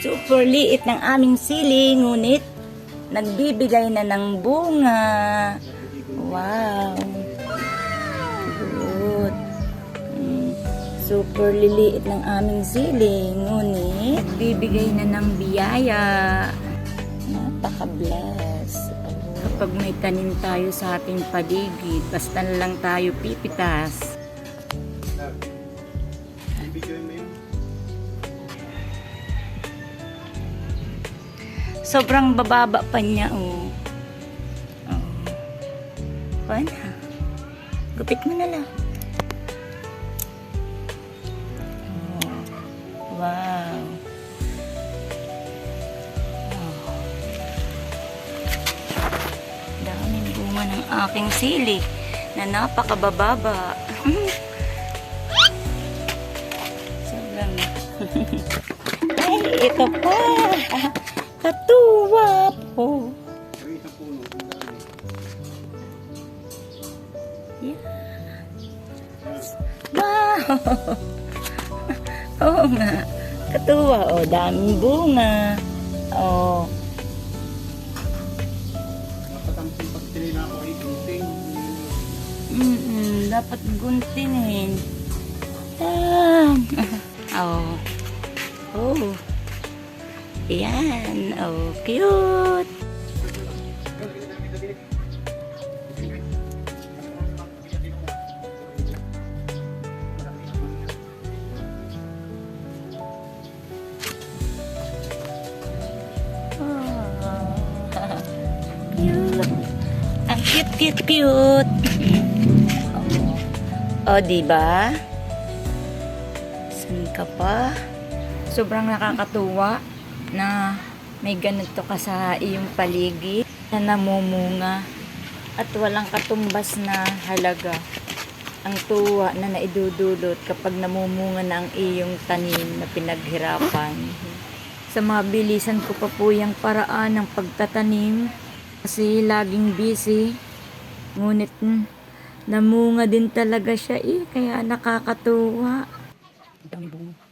Super liit ng aming sili, ngunit nagbibigay na ng bunga. Wow. Good. Super liliit ng aming sili, ngunit nagbibigay na ng biyaya. Napaka-bless. Kapag may tanim tayo sa ating paligid, basta na lang tayo pipitas. Sobrang bababa pa niya, oh. Paano? Gupit mo na lang. Oh. Wow. Oh. Daming bunga ng aking sili na napakabababa. Sobrang. Ay, ito pa. Katuwa po. Yeah. Wow. Oo nga. Katuwa. O, daming bunga. O. Dapat guntingin. Oh. Oh. Ayan. Oh, cute. Cute. Ang cute. Oh, diba? Saan ka pa? Sobrang nakakatuwa na may ganito ka sa iyong paligid na namumunga at walang katumbas na halaga. Ang tuwa na naidudulot kapag namumunga na ang iyong tanim na pinaghirapan. Sa mabilisan ko pa po yung paraan ng pagtatanim kasi laging busy, ngunit namunga din talaga siya kaya nakakatuwa. Ang bunga.